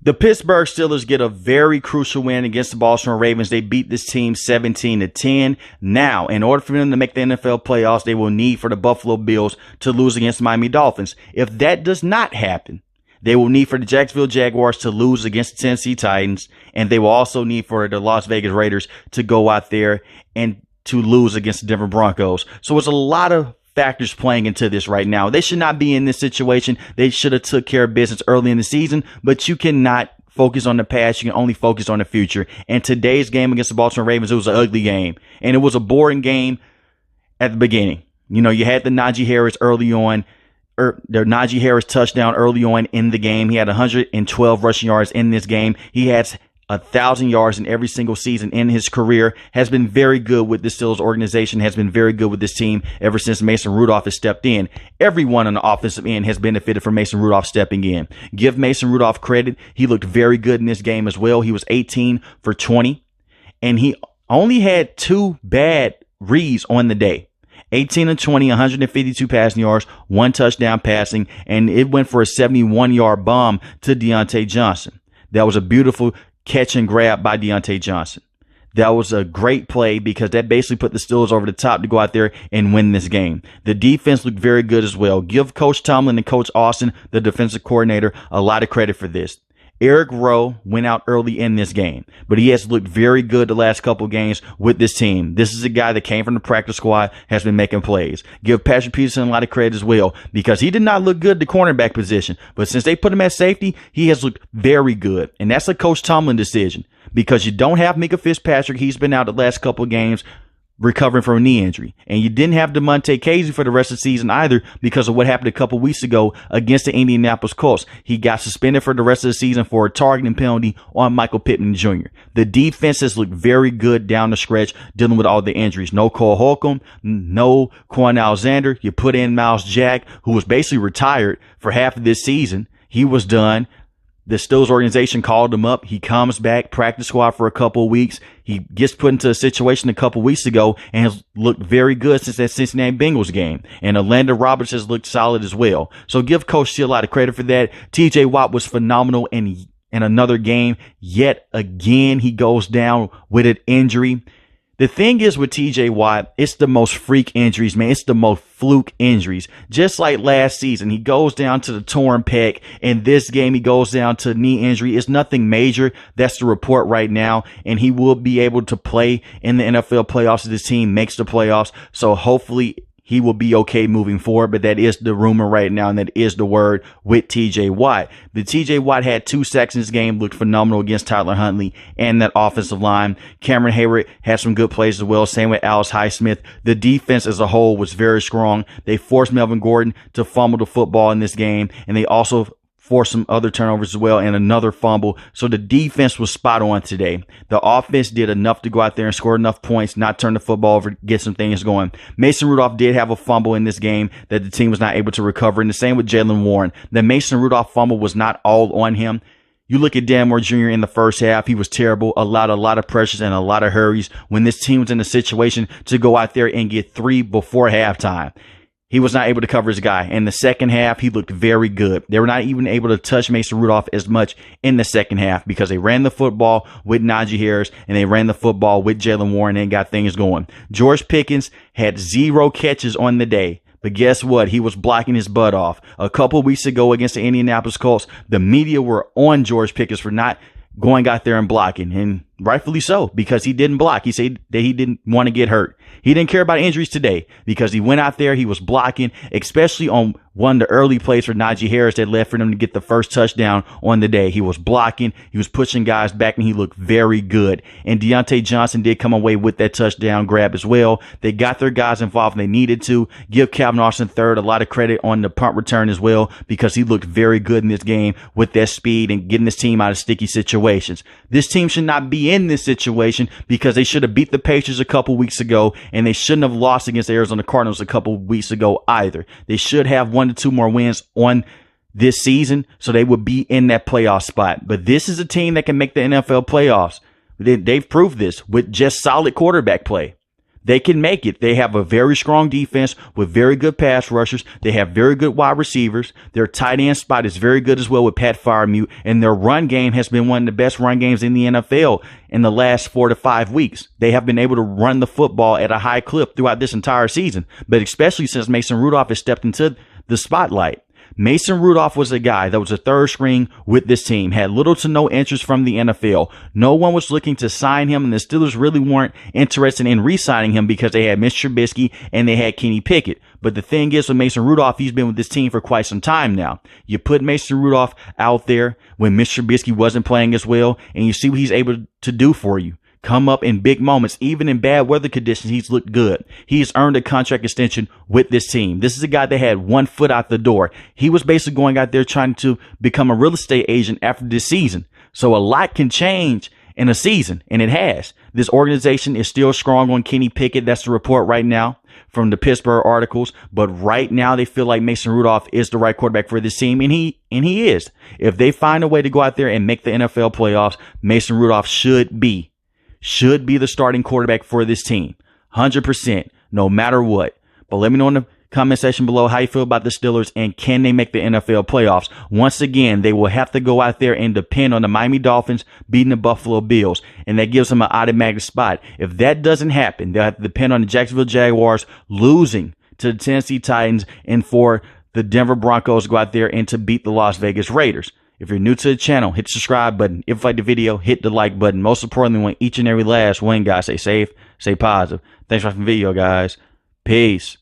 The Pittsburgh Steelers get a very crucial win against the Baltimore Ravens. They beat this team 17-10. Now, in order for them to make the NFL playoffs, they will need for the Buffalo Bills to lose against the Miami Dolphins. If that does not happen, they will need for the Jacksonville Jaguars to lose against the Tennessee Titans, and they will also need for the Las Vegas Raiders to go out there and to lose against the Denver Broncos. So it's a lot of factors playing into this right now. They should not be in this situation. They should have took care of business early in the season, but you cannot focus on the past. You can only focus on the future. And today's game against the Baltimore Ravens, it was an ugly game, and it was a boring game at the beginning. You know, you had the Najee Harris early on, the Najee Harris touchdown early on in the game. He had 112 rushing yards in this game. He has 1,000 yards in every single season in his career, has been very good with the Steelers organization, has been very good with this team ever since Mason Rudolph has stepped in. Everyone on the offensive end has benefited from Mason Rudolph stepping in. Give Mason Rudolph credit. He looked very good in this game as well. He was 18 for 20, and he only had 2 bad reads on the day. 18 and 20, 152 passing yards, 1 touchdown passing, and it went for a 71-yard bomb to Deontay Johnson. That was a beautiful catch and grab by Deontay Johnson. That was a great play because that basically put the Steelers over the top to go out there and win this game. The defense looked very good as well. Give Coach Tomlin and Coach Austin, the defensive coordinator, a lot of credit for this. Eric Rowe went out early in this game, but he has looked very good the last couple of games with this team. This is a guy that came from the practice squad, has been making plays. Give Patrick Peterson a lot of credit as well because he did not look good at the cornerback position, but since they put him at safety, he has looked very good. And that's a Coach Tomlin decision because you don't have Micah Fitzpatrick. He's been out the last couple of games recovering from a knee injury. And you didn't have DeMonte Casey for the rest of the season either because of what happened a couple weeks ago against the Indianapolis Colts. He got suspended for the rest of the season for a targeting penalty on Michael Pittman Jr. The defense has looked very good down the stretch dealing with all the injuries. No Cole Holcomb, no Quan Alexander. You put in Miles Jack, who was basically retired for half of this season. He was done. The Steelers organization called him up. He comes back, practice squad for a couple of weeks. He gets put into a situation a couple of weeks ago and has looked very good since that Cincinnati Bengals game. And Orlando Roberts has looked solid as well. So give Coach Steele a lot of credit for that. TJ Watt was phenomenal in another game. Yet again, he goes down with an injury. The thing is with TJ Watt, it's the most freak injuries, man. It's the most fluke injuries. Just like last season, he goes down to the torn pec. In this game, he goes down to knee injury. It's nothing major. That's the report right now. And he will be able to play in the NFL playoffs if this team makes the playoffs. So hopefully he will be okay moving forward, but that is the rumor right now, and that is the word with TJ Watt. The TJ Watt had 2 sacks in this game, looked phenomenal against Tyler Huntley and that offensive line. Cameron Hayward had some good plays as well, same with Alex Highsmith. The defense as a whole was very strong. They forced Melvin Gordon to fumble the football in this game, and they also forced some other turnovers as well and another fumble. So the defense was spot on today. The offense did enough to go out there and score enough points, not turn the football over, get some things going. Mason Rudolph did have a fumble in this game that the team was not able to recover. And the same with Jalen Warren. The Mason Rudolph fumble was not all on him. You look at Dan Moore Jr. in the first half, he was terrible. A lot of pressures and a lot of hurries when this team was in a situation to go out there and get 3 before halftime. He was not able to cover his guy. In the second half, he looked very good. They were not even able to touch Mason Rudolph as much in the second half because they ran the football with Najee Harris and they ran the football with Jalen Warren and got things going. George Pickens had 0 catches on the day. But guess what? He was blocking his butt off. A couple weeks ago against the Indianapolis Colts, the media were on George Pickens for not going out there and blocking. And rightfully so, because he didn't block. He said that he didn't want to get hurt. He didn't care about injuries today because he went out there, he was blocking, especially on one of the early plays for Najee Harris that led for them to get the first touchdown on the day. He was blocking, he was pushing guys back, and he looked very good. And Deontay Johnson did come away with that touchdown grab as well. They got their guys involved and they needed to. Give Calvin Austin III a lot of credit on the punt return as well because he looked very good in this game with that speed and getting this team out of sticky situations. This team should not be in this situation because they should have beat the Patriots a couple weeks ago, and they shouldn't have lost against the Arizona Cardinals a couple weeks ago either. They should have 1 to 2 more wins on this season so they would be in that playoff spot. But this is a team that can make the NFL playoffs. They've proved this with just solid quarterback play. They can make it. They have a very strong defense with very good pass rushers. They have very good wide receivers. Their tight end spot is very good as well with Pat Freiermuth. And their run game has been one of the best run games in the NFL in the last 4 to 5 weeks. They have been able to run the football at a high clip throughout this entire season, but especially since Mason Rudolph has stepped into the spotlight. Mason Rudolph was a guy that was a third string with this team, had little to no interest from the NFL. No one was looking to sign him, and the Steelers really weren't interested in re-signing him because they had Mitch Trubisky and they had Kenny Pickett. But the thing is with Mason Rudolph, he's been with this team for quite some time now. You put Mason Rudolph out there when Mitch Trubisky wasn't playing as well, and you see what he's able to do for you. Come up in big moments, even in bad weather conditions, he's looked good. He's earned a contract extension with this team. This is a guy that had one foot out the door. He was basically going out there trying to become a real estate agent after this season. So a lot can change in a season, and it has. This organization is still strong on Kenny Pickett. That's the report right now from the Pittsburgh articles. But right now they feel like Mason Rudolph is the right quarterback for this team, and he is. If they find a way to go out there and make the NFL playoffs, Mason Rudolph should be the starting quarterback for this team. 100%, no matter what. But let me know in the comment section below how you feel about the Steelers and can they make the NFL playoffs. Once again, they will have to go out there and depend on the Miami Dolphins beating the Buffalo Bills, and that gives them an automatic spot. If that doesn't happen, they'll have to depend on the Jacksonville Jaguars losing to the Tennessee Titans and for the Denver Broncos to go out there and to beat the Las Vegas Raiders. If you're new to the channel, hit the subscribe button. If you like the video, hit the like button. Most importantly, want each and every last one, guys, stay safe, stay positive. Thanks for watching the video, guys. Peace.